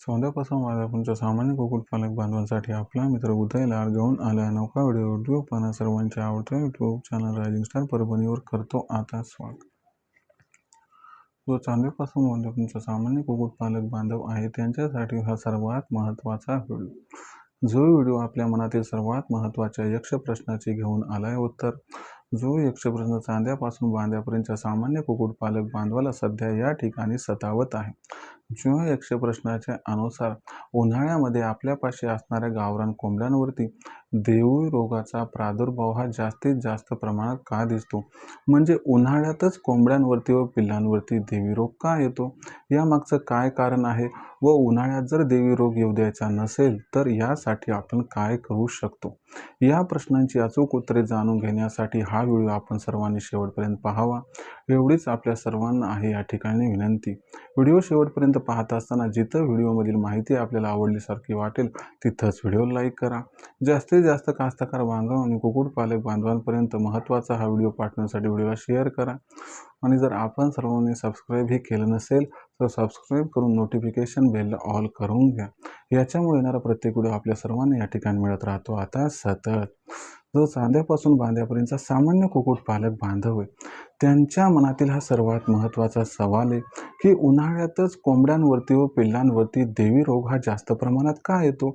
सौंदर्यापासून वादळापर्यंत सामान्य कुक्कुटपालक बांधवांसाठी आपला मित्र उदय लाड घेऊन आला नौका व्हिडिओ पाहणं सर्वांच्या आवडत्या यूट्यूब चॅनल रायझिंग स्टार परभणीवर करतो आता स्वागत। जो चांदीपासून वादळापर्यंत सामान्य कुक्कुटपालक बांधव आहे त्यांच्यासाठी हा सर्वात महत्त्वाचा व्हिडिओ। जो व्हिडिओ आपल्या मनातील सर्वात महत्त्वाच्या यक्ष प्रश्नाची घेऊन आलाय उत्तर। जो यक्ष प्रश्न चांद्यापासून बांध्यापर्यंतच्या सामान्य कुक्कुटपालक बांधवाला सध्या या ठिकाणी सतावत आहे। जो यक्ष प्रश्नाच्या अनुसार उन्हाळ्यामध्ये आपल्यापाशी असणाऱ्या गावरान कोंबड्यांवरती देवी रोगाचा प्रादुर्भाव हा जास्तीत जास्त प्रमाणात का दिसतो, म्हणजे उन्हाळ्यातच कोंबड्यांवरती व पिल्लांवरती देवी रोग का येतो, यामागचं काय कारण आहे व उन्हाळ्यात जर देवी रोग येऊ द्यायचा नसेल तर यासाठी आपण काय करू शकतो, या प्रश्नांची अचूक उत्तरे जाणून घेण्यासाठी हा व्हिडिओ आपण सर्वांनी शेवटपर्यंत पाहावा एवढीच आपल्या सर्वांना आहे या ठिकाणी विनंती। व्हिडिओ शेवटपर्यंत पाहत असताना जिथं व्हिडिओमधील माहिती आपल्याला आवडल्यासारखी वाटेल तिथंच व्हिडिओ लाईक करा। जास्तीत जास्त कास्तकार बांधव आणि कुक्कुटपालक बांधवांपर्यंत महत्त्वाचा हा व्हिडिओ पाठवण्यासाठी व्हिडिओला शेअर करा आणि जर आपण सर्वांनी सबस्क्राईब हे केलं नसेल तर सबस्क्राईब करून नोटिफिकेशन बेल ऑल करून घ्या। याच्यामुळे येणारा प्रत्येक व्हिडिओ आपल्या सर्वांना या ठिकाणी मिळत राहतो आता सतत। जो चांद्यापासून बांध्यापर्यंतचा सामान्य कुक्कुटपालक बांधव आहे त्यांच्या मनातील हा सर्वात महत्त्वाचा सवाल आहे की उन्हाळ्यातच कोंबड्यांवरती व पिल्लांवरती देवी रोग हा जास्त प्रमाणात का येतो।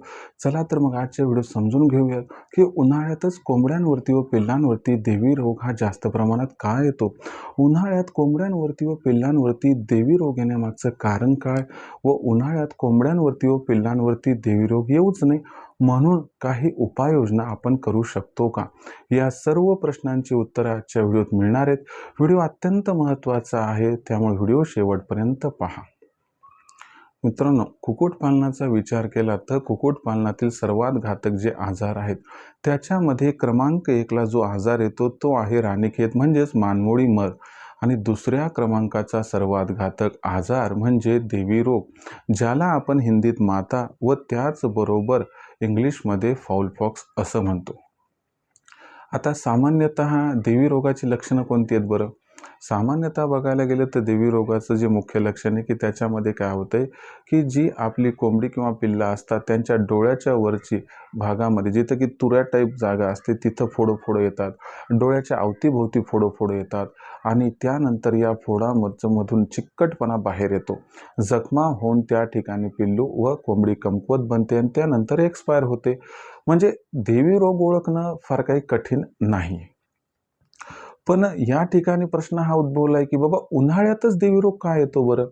चला तर मग आजच्या व्हिडिओ समजून घेऊया की उन्हाळ्यातच कोंबड्यांवरती व पिल्लांवरती देवी रोग हा जास्त प्रमाणात का येतो। उन्हाळ्यात कोंबड्यांवरती व पिल्लांवरती देवी रोग येण्यामागचं कारण काय व उन्हाळ्यात कोंबड्यांवरती व पिल्लांवरती देवी रोग येऊच नाही म्हणून काही उपाययोजना आपण करू शकतो का, या सर्व प्रश्नांची उत्तरे आजच्या व्हिडिओत मिळणार आहेत। व्हिडिओ अत्यंत महत्त्वाचा आहे त्यामुळे व्हिडिओ शेवटपर्यंत पहा। मित्रांनो, कुक्कुटपालनाचा विचार केला तर कुक्कुटपालनातील सर्वात घातक जे आजार आहेत त्याच्यामध्ये क्रमांक 1 ला जो आजार येतो तो आहे राणीखेत म्हणजेच मानमोडी मर आणि दुसऱ्या क्रमांकाचा सर्वात घातक आजार म्हणजे देवी रोग, ज्याला आपण हिंदीत माता व त्याचबरोबर इंग्लिशमध्ये फाऊल पॉक्स असं म्हणतो। आता सामान्यतः देवी रोगाची लक्षणं कोणती आहेत बरं। सामान्यतः बघायला गेलं तर देवी रोगाचं जे मुख्य लक्षण आहे की त्याच्यामध्ये काय होतंय की जी आपली कोंबडी किंवा पिल्ला असतात त्यांच्या डोळ्याच्या वरची भागामध्ये जिथं की तुऱ्या टाईप जागा असते तिथं फोडं येतात, डोळ्याच्या अवतीभोवती फोडं येतात आणि त्यानंतर या फोडामधून चिकटपणा बाहेर येतो, जखमा होऊन त्या ठिकाणी पिल्लू व कोंबडी कमकुवत बनते आणि त्यानंतर एक्सपायर होते। म्हणजे देवी रोग ओळखणं फार काही कठीण नाही। पण या ठिकाणी प्रश्न हा उद्भवलाय की बाबा उन्हाळ्यातच देवी रोग का येतो बरं,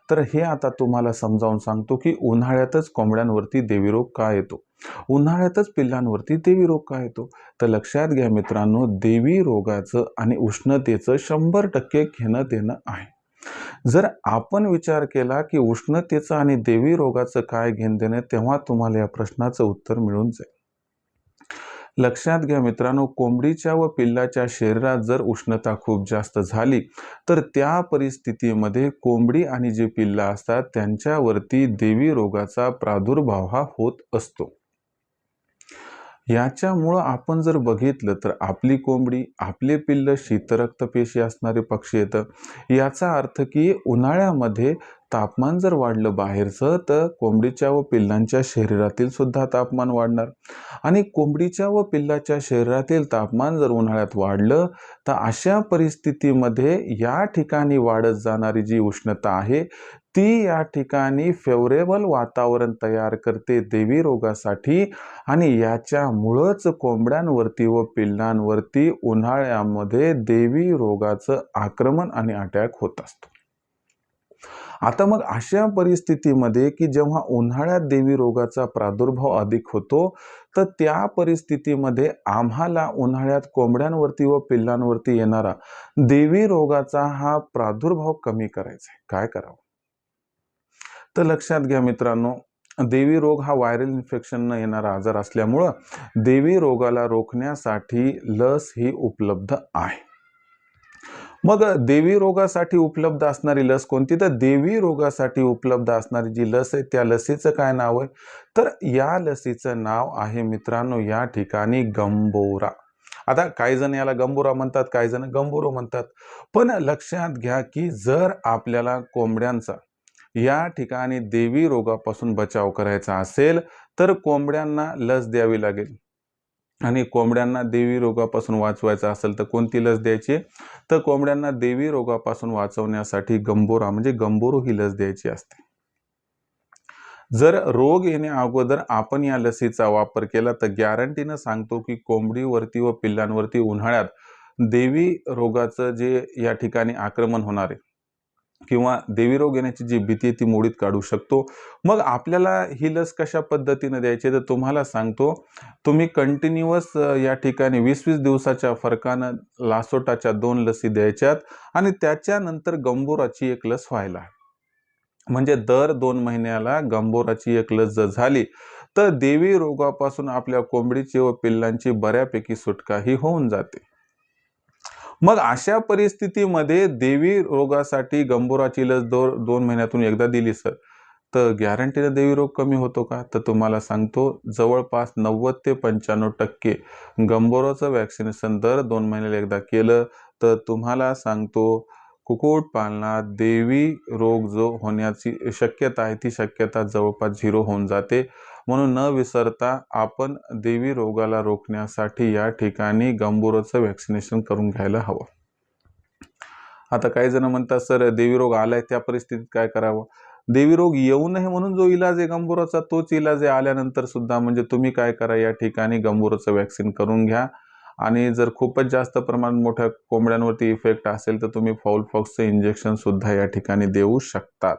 तर हे आता तुम्हाला समजावून सांगतो की उन्हाळ्यातच कोंबड्यांवरती देवी रोग का येतो, उन्हाळ्यातच पिल्लांवरती देवी रोग का येतो। तर लक्षात घ्या मित्रांनो, देवी रोगाचं आणि उष्णतेचं 100% घेणं देणं आहे। जर आपण विचार केला की उष्णतेचं आणि देवी रोगाचं काय घेणं देणं, तेव्हा तुम्हाला या प्रश्नाचं उत्तर मिळून जाईल। लक्षात घ्या मित्रांनो, कोंबडीच्या व पिल्लाच्या शरीरात जर उष्णता खूप जास्त झाली तर त्या परिस्थितीमध्ये कोंबडी आणि जे पिल्ला असतात त्यांच्यावरती देवी रोगाचा प्रादुर्भाव हा होत असतो। याच्यामुळं आपण जर बघितलं तर आपली कोंबडी आपले पिल्ल शीतरक्तपेशी असणारे पक्षी येतं, याचा अर्थ की उन्हाळ्यामध्ये तापमान जर वाढलं बाहेरचं तर कोंबडीच्या व पिल्लांच्या शरीरातील सुद्धा तापमान वाढणार आणि कोंबडीच्या व पिल्लाच्या शरीरातील तापमान जर उन्हाळ्यात वाढलं तर अशा परिस्थितीमध्ये या ठिकाणी वाढत जाणारी जी उष्णता आहे ती या ठिकाणी फेवरेबल वातावरण तयार करते देवी रोगासाठी आणि याच्यामुळंच कोंबड्यांवरती व पिल्लांवरती उन्हाळ्यामध्ये देवी रोगाचं आक्रमण आणि अटॅक होत असतो। आता मग अशा परिस्थितीमध्ये की जेव्हा उन्हाळ्यात देवी रोगाचा प्रादुर्भाव अधिक होतो तर त्या परिस्थितीमध्ये आम्हाला उन्हाळ्यात कोंबड्यांवरती व पिल्लांवरती येणारा देवी रोगाचा हा प्रादुर्भाव कमी करायचा आहे। काय करावं तर लक्षात घ्या मित्रांनो, देवी रोग हा व्हायरल इन्फेक्शन न येणारा आजार असल्यामुळं देवी रोगाला रोखण्यासाठी लस ही उपलब्ध आहे। मग देवी रोगासाठी उपलब्ध असणारी लस कोणती, तर देवी रोगासाठी उपलब्ध असणारी जी लस आहे त्या लसीचं काय नाव आहे, तर या लसीचं नाव आहे मित्रांनो या ठिकाणी गंबोरा। आता काही जण याला गंबोरा म्हणतात, काही जण गंबोरो म्हणतात, पण लक्षात घ्या की जर आपल्याला कोंबड्यांचा या ठिकाणी देवी रोगापासून बचाव करायचा असेल तर कोंबड्यांना लस द्यावी लागेल. आणि कोंबड्यांना देवी रोगापासून वाचवायचं असेल तर कोणती लस द्यायची? तर कोंबड्यांना देवी रोगापासून वाचवण्यासाठी गंभोरा म्हणजे गंभोरो ही लस द्यायची असते. जर रोग येण्या अगोदर आपण या लसीचा वापर केला तर गॅरंटीनं सांगतो की कोंबडीवरती व पिल्लांवरती उन्हाळ्यात देवी रोगाचं जे या ठिकाणी आक्रमण होणार आहे किंवा देवी रोग येण्याची जी भीती आहे ती मोडीत काढू शकतो. मग आपल्याला ही लस कशा पद्धतीने द्यायची तर तुम्हाला सांगतो, तुम्ही कंटिन्युअस या ठिकाणी 20-20 दिवसाच्या फरकानं लासोटाच्या 2 लसी द्यायच्यात आणि त्याच्यानंतर गंभोराची एक लस व्हायला. म्हणजे दर 2 महिन्याला गंभोराची एक लस जर झाली तर देवी रोगापासून आपल्या कोंबडीची व पिल्लांची बऱ्यापैकी सुटकाही होऊन जाते. मग अशा परिस्थितीमध्ये देवी रोगासाठी गंभोराची लस 2 महिन्यातून एकदा दिली सर, तर गॅरंटीने देवी रोग कमी होतो का? तर तुम्हाला सांगतो जवळपास 90 ते 95% गंभोराचं वॅक्सिनेशन दर 2 महिन्याला एकदा केलं तर तुम्हाला सांगतो कुक्कुटपालनात देवी रोग जो होण्याची शक्यता आहे ती शक्यता जवळपास 0 होऊन जाते. म्हणून न विसरता आपण देवी रोगाला रोखण्यासाठी या ठिकाणी गंभोराचं वॅक्सिनेशन करून घ्यायला हवं. आता काही जण म्हणतात सर देवी रोग आलाय त्या परिस्थितीत काय करावं? देवी रोग येऊ नये म्हणून जो इलाज आहे गंभोराचा तोच इलाज आहे आल्यानंतर सुद्धा. म्हणजे तुम्ही काय करा या ठिकाणी गंभोराचं वॅक्सिन करून घ्या आणि जर खूपच जास्त प्रमाणात मोठ्या कोंबड्यांवरती इफेक्ट असेल तर तुम्ही फाऊल पॉक्सचं इंजेक्शन सुद्धा या ठिकाणी देऊ शकतात.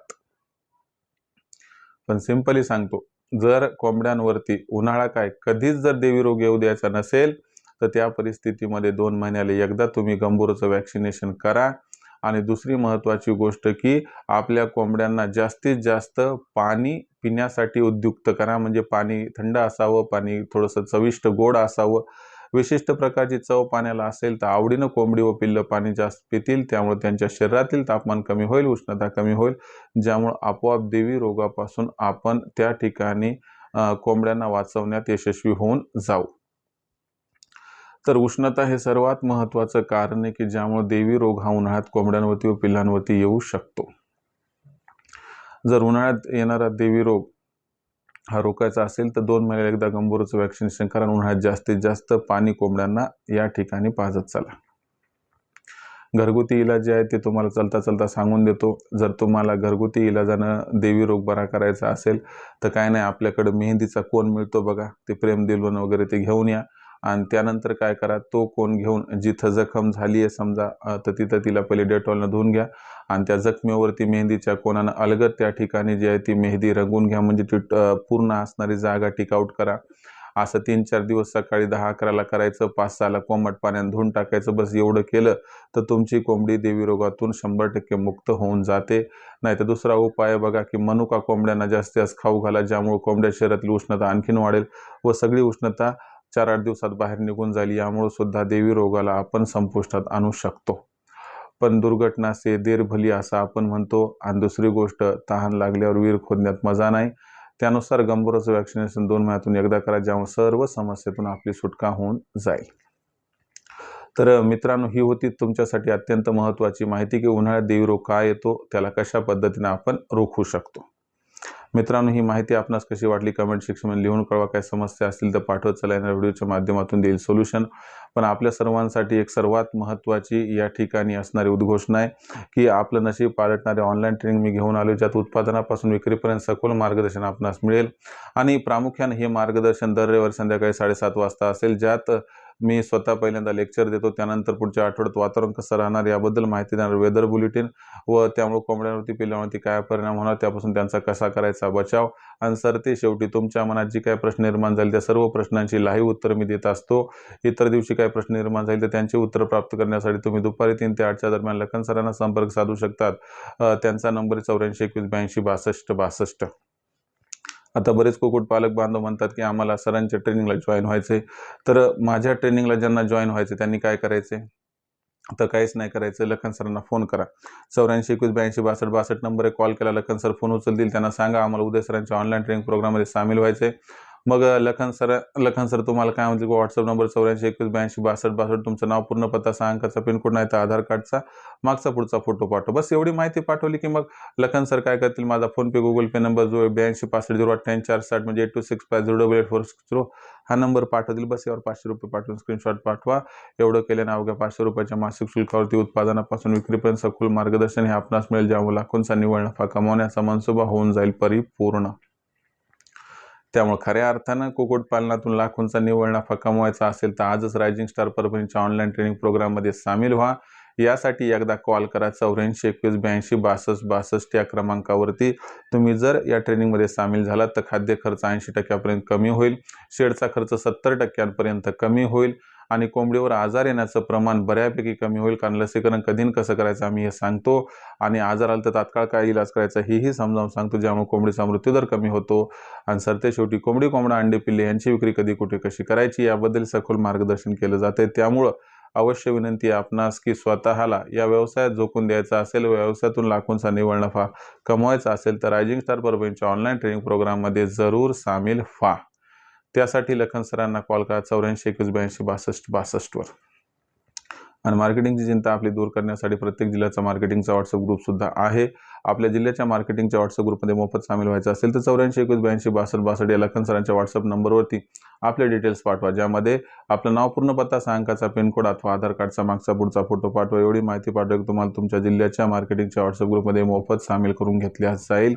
पण सिंपली सांगतो, जर कोंबड्यांवरती उन्हाळा काय कधीच जर देवी रोग येऊ द्यायचा नसेल तर त्या परिस्थितीमध्ये 2 महिन्याला एकदा तुम्ही गंभोराचं वॅक्सिनेशन करा. आणि दुसरी महत्त्वाची गोष्ट की आपल्या कोंबड्यांना जास्तीत जास्त पाणी पिण्यासाठी उद्युक्त करा. म्हणजे पाणी थंड असावं, पाणी थोडंसं चविष्ट गोड असावं. विशिष्ट प्रकारची चव पाण्याला असेल तर आवडीनं कोंबडी व पिल्लं पाणी जास्त पितील, त्यामुळे त्यांच्या शरीरातील तापमान कमी होईल, उष्णता कमी होईल, ज्यामुळे आपोआप देवी रोगापासून आपण त्या ठिकाणी कोंबड्यांना वाचवण्यात यशस्वी होऊन जाऊ. तर उष्णता हे सर्वात महत्त्वाचं कारण आहे की ज्यामुळे देवी रोग हा उन्हाळ्यात कोंबड्यांवरती व पिल्लांवरती येऊ शकतो. जर उन्हाळ्यात येणारा देवी रोग हा रोखायचा असेल तर 2 महिन्याला एकदा गंभोराचं वॅक्सिनेशन करा. उन्हाळ्यात जास्तीत जास्त पाणी कोंबड्यांना या ठिकाणी पाजत चला. घरगुती इलाज जे आहे ते तुम्हाला चलता चलता सांगून देतो. जर तुम्हाला घरगुती इलाजानं देवी रोग बरा करायचा असेल तर काय नाही, आपल्याकडे मेहंदीचा कोन मिळतो बघा, ते प्रेम दिलवण वगैरे ते घेऊन या आणि त्यानंतर काय करा, तो कोन घेऊन जिथं जखम झाली आहे समजा तर तिथं तिला पहिले डेटॉलनं धुवून घ्या आणि त्या जखमेवरती मेहंदीच्या कोनानं अलगद त्या ठिकाणी जी आहे ती मेहंदी रंगून घ्या. म्हणजे ती पूर्ण असणारी जागा टिकआउट करा. असं 3-4 दिवस सकाळी 10-11ला करायचं, 5-6ला कोमट पाण्याने धुवून टाकायचं. बस एवढं केलं तर तुमची कोंबडी देवी रोगातून 100% मुक्त होऊन जाते. नाही तर दुसरा उपाय बघा की मनुका कोंबड्यांना जास्तीत जास्त खाऊ घाला, ज्यामुळे कोंबड्या शरीरातील उष्णता आणखीन वाढेल व सगळी उष्णता 4-8 दिवसात बाहेर निघून जाईल. यामुळे सुद्धा देवी रोगाला आपण संपुष्टात आणू शकतो. पण दुर्घटना से देर भली असं आपण म्हणतो. आणि दुसरी गोष्ट, तहान लागल्यावर विहीर खोदण्यात मजा नाही. त्यानुसार गंभोराचं वॅक्सिनेशन 2 महिन्यातून एकदा करा, ज्यामुळे सर्व समस्येतून आपली सुटका होऊन जाईल. तर मित्रांनो, ही होती तुमच्यासाठी अत्यंत महत्त्वाची माहिती की उन्हाळ्यात देवी रोग का येतो, त्याला कशा पद्धतीने आपण रोखू शकतो. मित्रांनो, ही माहिती आपणास कशी वाटली कमेंट सेक्शनमध्ये लिहून कळवा. काही समस्या असतील तर पाठवत चला, येणाऱ्या व्हिडिओच्या माध्यमातून देईल सोल्युशन. पण आपल्या सर्वांसाठी एक सर्वात महत्त्वाची या ठिकाणी असणारी उद्घोषणा आहे की आपलं नशीब पालटणारे ऑनलाईन ट्रेनिंग मी घेऊन आलो, ज्यात उत्पादनापासून विक्रीपर्यंत सखोल मार्गदर्शन आपणास मिळेल. आणि प्रामुख्याने हे मार्गदर्शन दर रविवारी संध्याकाळी 7:30 वाजता असेल, ज्यात मी स्वतः पहिल्यांदा लेक्चर देतो, त्यानंतर पुढच्या आठवड्यात वातावरण कसं राहणार याबद्दल माहिती देणार वेदर बुलेटिन व त्यामुळे कोंबड्यांवरती पिल्लांवरती काय परिणाम होणार, त्यापासून त्यांचा कसा करायचा बचाव. आणि सरते शेवटी तुमच्या मनात जी काही प्रश्न निर्माण झाले त्या सर्व प्रश्नांची लाईव्ह उत्तर मी देत असतो. इतर दिवशी काही प्रश्न निर्माण झाले तर त्यांचे उत्तर प्राप्त करण्यासाठी तुम्ही दुपारी 3 ते 8च्या दरम्यान लखन सरांना संपर्क साधू शकतात. त्यांचा नंबर 8421826262. आता बरेच कुक्कुटपालक बांधव म्हणतात की आम्हाला सरांच्या ट्रेनिंगला जॉईन व्हायचे. तर माझ्या ट्रेनिंगला ज्यांना जॉईन व्हायचे त्यांनी काय करायचे, तर काहीच नाही करायचं. लखन सरांना फोन करा. 8421826262 नंबर कॉल केला, लखन सर फोन उचलतील. त्यांना सांगा आम्हाला उदय सरांच्या ऑनलाईन ट्रेनिंग प्रोग्राममध्ये सामील व्हायचे. मग लखन सर तुम्हाला काय म्हणतील, व्हॉट्सअप नंबर 84 21 82 62 तुमचं नाव, पूर्ण पत्ता, 6 अंकाचा पिनकोड, नाही तर आधार कार्डचा मागचा पुढचा फोटो पाठवा. बस एवढी माहिती पाठवली की मग लखन सर काय करतील, माझा फोनपे गुगल पे नंबर जो 82 65 088 460 म्हणजे 8265088460 हा नंबर पाठवतील. बस यावर 500 रुपये पाठवून स्क्रीनशॉट पाठवा. एवढं केल्याने अवघ्या 500 रुपयाच्या मासिक शुल्कावरती उत्पादनापासून विक्रीपर्यंत सखोल मार्गदर्शन हे आपणास मिळेल, ज्यामुळे लाखोंचा निव्वळ नफा कमावण्याचा मनसुबा होऊन जाईल परिपूर्ण. त्यामुळे खऱ्या अर्थानं कुक्कुटपालनातून लाखोंचा निव्वळ नफा कमवायचा असेल तर आजच रायझिंग स्टार परभणीच्या ऑनलाईन ट्रेनिंग प्रोग्राममध्ये सामील व्हा. यासाठी एकदा कॉल करा 84 21 82 62 62 या क्रमांकावरती. तुम्ही जर या ट्रेनिंगमध्ये सामील झालात तर खाद्य खर्च 80% कमी होईल, शेडचा खर्च 70% कमी होईल आणि कोंबडीवर आजार येण्याचं प्रमाण बऱ्यापैकी कमी होईल. कारण लसीकरण कधी कसं करायचं आम्ही हे सांगतो आणि आजार आला तर तात्काळ काय इलाज करायचा हेही समजावून सांगतो, ज्यामुळे कोंबडीचा मृत्यूदर कमी होतो. आणि सरते शेवटी कोंबडी, कोंबडा, अंडे, पिल्ले यांची विक्री कधी कुठे कशी करायची याबद्दल सखोल मार्गदर्शन केलं जाते. त्यामुळं अवश्य विनंती आहे आपणास की स्वतःला या व्यवसायात झोकून द्यायचा असेल, व्यवसायातून लाखोंचा निव्वळ नफा कमवायचा असेल तर रायझिंग स्टार परभणीच्या ऑनलाईन ट्रेनिंग प्रोग्राममध्ये जरूर सामील व्हा. त्यासाठी लखन सरांना कॉल करा 84 21 82 62 वर. आणि मार्केटिंगची चिंता आपली दूर करण्यासाठी प्रत्येक जिल्ह्याचा मार्केटिंगचा व्हॉट्सअप ग्रुप सुद्धा आहे. आपल्या जिल्ह्याच्या मार्केटिंगच्या व्हॉट्सअप ग्रुपमध्ये मोफत सामील व्हायचं असेल तर 84 21 82 62 62 या लखन सरांच्या व्हॉट्सअप नंबरवरती आपले डिटेल्स पाठवा, ज्यामध्ये आपलं नाव, पूर्ण पत्ता, 6 अंकाचा पिनकोड अथवा आधार कार्डचा मागचा पुढचा फोटो पाठवा. एवढी माहिती पाठवा की तुम्हाला तुमच्या जिल्ह्याच्या मार्केटिंगच्या व्हॉट्सअप ग्रुपमध्ये मोफत सामील करून घेतल्या जाईल.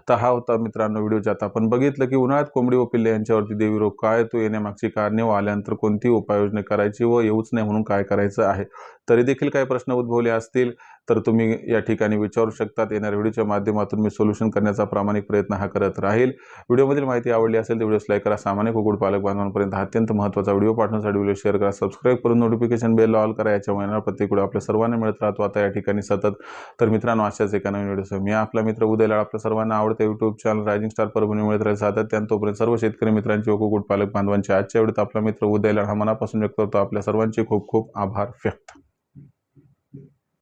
तर हा होता मित्रांनो व्हिडिओ, ज्यात आपण बघितलं की उन्हाळ्यात कोंबडी व पिल्ले यांच्यावरती देवी रोग काय तो येण्यामागची कारणे व आल्यानंतर कोणती उपाययोजना करायची व येऊच नाही म्हणून काय करायचं आहे. तरी देखील काही प्रश्न उद्भवले असतील तर तुम्ही या ठिकाणी विचारू शकतात. येणाऱ्या व्हिडिओच्या माध्यमातून मी सोल्युशन करण्याचा प्रामाणिक प्रयत्न हा करत राहील. व्हिडिओमधील माहिती आवडली असेल तर व्हिडिओस लाईक करा. सामान्य कुक्कुटपालक बांधवांपर्यंत हा अत्यंत महत्त्वाचा व्हिडिओ पाठवण्यासाठी व्हिडिओ शेअर करा, सबस्क्राईब करून नोटिफिकेशन बेल ऑल करा. याच्यामुळे येणारा प्रत्येक व्हिडिओ आपल्या सर्वांना मिळत राहतो आता या ठिकाणी सतत. तर मित्रांनो, अशाच एका नवीन व्हिडिओसह मी आपला मित्र उदय लाड आपल्या सर्वांना आवडते YouTube channel rising star Parbhani मिळत राहील सातत्याने. तोपर्यंत सर्व शेतकरी मित्रांचे व कुक्कुटपालक बांधवांचे आजच्या व्हिडिओत आपला मित्र उदय लाड हा मनापासून व्यक्त करतो. आपल्या सर्वांचे खूप खूप आभार व्यक्त.